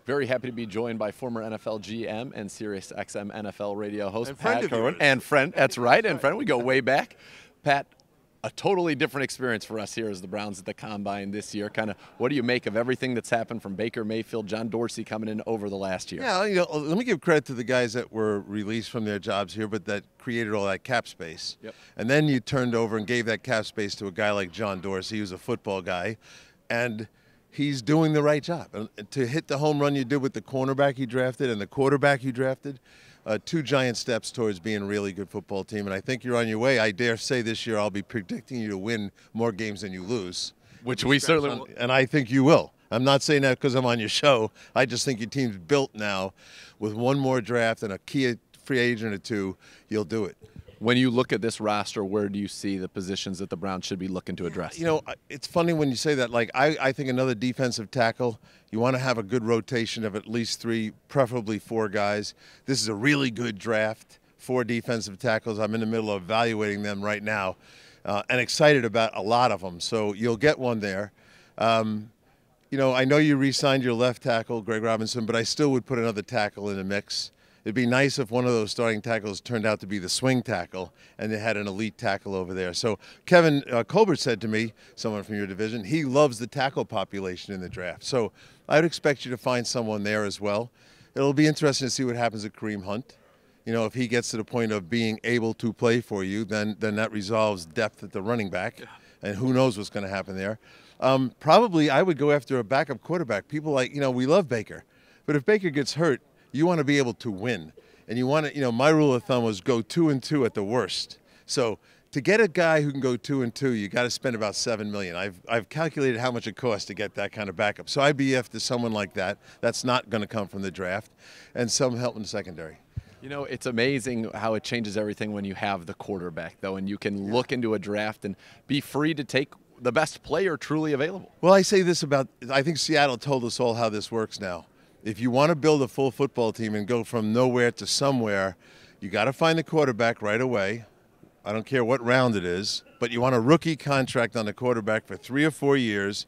Very happy to be joined by former NFL GM and SiriusXM NFL radio host Pat Kirwan. And friend, that's right, and friend, we go way back. Pat, a totally different experience for us here as the Browns at the Combine this year. Kind of, what do you make of everything that's happened from Baker Mayfield, John Dorsey coming in over the last year? Yeah, let me give credit to the guys that were released from their jobs here, but that created all that cap space. Yep. And then you turned over and gave that cap space to a guy like John Dorsey, who's a football guy, and he's doing the right job. And to hit the home run you did with the cornerback you drafted and the quarterback you drafted, two giant steps towards being a really good football team. And I think you're on your way. I dare say this year I'll be predicting you to win more games than you lose. Which we certainly will. And I think you will. I'm not saying that because I'm on your show. I just think your team's built now. With one more draft and a key free agent or two, you'll do it. When you look at this roster, where do you see the positions that the Browns should be looking to address? You know, it's funny when you say that. Like, I think another defensive tackle, you want to have a good rotation of at least three, preferably four guys. This is a really good draft, 4 defensive tackles. I'm in the middle of evaluating them right now and excited about a lot of them. So you'll get one there. You know, I know you re-signed your left tackle, Greg Robinson, but I still would put another tackle in the mix. It'd be nice if one of those starting tackles turned out to be the swing tackle and they had an elite tackle over there. So Kevin Colbert said to me, someone from your division, he loves the tackle population in the draft. So I'd expect you to find someone there as well. It'll be interesting to see what happens at Kareem Hunt. You know, if he gets to the point of being able to play for you, then that resolves depth at the running back. And who knows what's going to happen there. Probably I would go after a backup quarterback. People like, you know, we love Baker. But if Baker gets hurt, you want to be able to win. And you want to, you know, my rule of thumb was go 2-2 at the worst. So to get a guy who can go 2-2, you got to spend about $7 million. I've calculated how much it costs to get that kind of backup. So I'd be after someone like that. That's not going to come from the draft. And some help in the secondary. You know, it's amazing how it changes everything when you have the quarterback, though, and you can look into a draft and be free to take the best player truly available. Well, I say this about, I think Seattle told us all how this works now. If you want to build a full football team and go from nowhere to somewhere, you got to find the quarterback right away. I don't care what round it is, but you want a rookie contract on the quarterback for 3 or 4 years,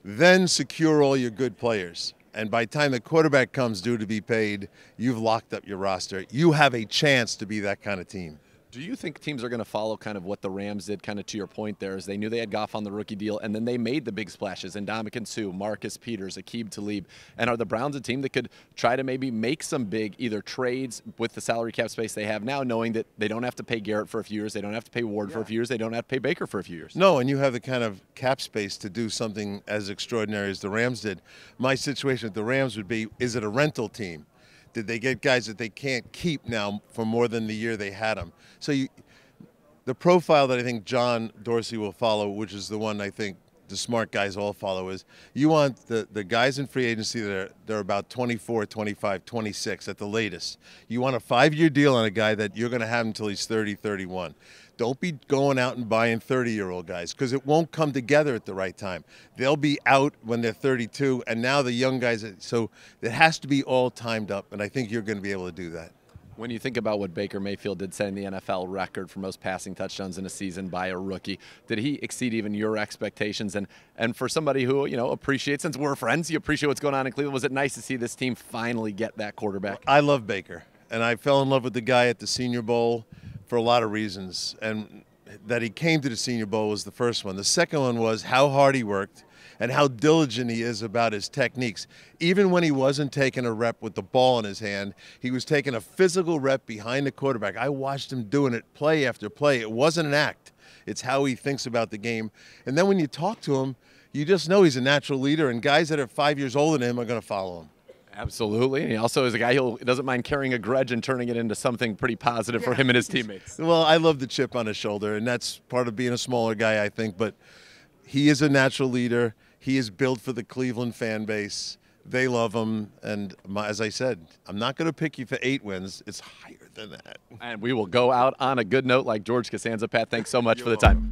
then secure all your good players. And by the time the quarterback comes due to be paid, you've locked up your roster. You have a chance to be that kind of team. Do you think teams are going to follow kind of what the Rams did, kind of to your point there, is they knew they had Goff on the rookie deal, and then they made the big splashes, and Ndamukong Suh, Marcus Peters, Aqib Talib, and are the Browns a team that could try to maybe make some big either trades with the salary cap space they have now, knowing that they don't have to pay Garrett for a few years, they don't have to pay Ward for a few years, they don't have to pay Baker for a few years? No, and you have the kind of cap space to do something as extraordinary as the Rams did. My situation with the Rams would be, is it a rental team? Did they get guys that they can't keep now for more than the year they had them? So the profile that I think John Dorsey will follow, which is the one I think the smart guys all follow, is you want the guys in free agency that they're about 24, 25, 26 at the latest. You want a 5-year deal on a guy that you're going to have until he's 30, 31. Don't be going out and buying 30-year-old guys because it won't come together at the right time. They'll be out when they're 32, and now the young guys. So it has to be all timed up, and I think you're going to be able to do that. When you think about what Baker Mayfield did setting the NFL record for most passing touchdowns in a season by a rookie, did he exceed even your expectations? And for somebody who, you know, appreciates, since we're friends, you appreciate what's going on in Cleveland, was it nice to see this team finally get that quarterback? I love Baker, and I fell in love with the guy at the Senior Bowl for a lot of reasons. And that he came to the Senior Bowl was the first one. The second one was how hard he worked and how diligent he is about his techniques. Even when he wasn't taking a rep with the ball in his hand, he was taking a physical rep behind the quarterback. I watched him doing it play after play. It wasn't an act. It's how he thinks about the game. And then when you talk to him, you just know he's a natural leader, and guys that are 5 years older than him are going to follow him. Absolutely. And he also is a guy who doesn't mind carrying a grudge and turning it into something pretty positive for him and his teammates. Well, I love the chip on his shoulder, and that's part of being a smaller guy, I think. But he is a natural leader. He is built for the Cleveland fan base. They love him. And as I said, I'm not going to pick you for 8 wins. It's higher than that. And we will go out on a good note like George Costanza. Pat, thanks so much for the time.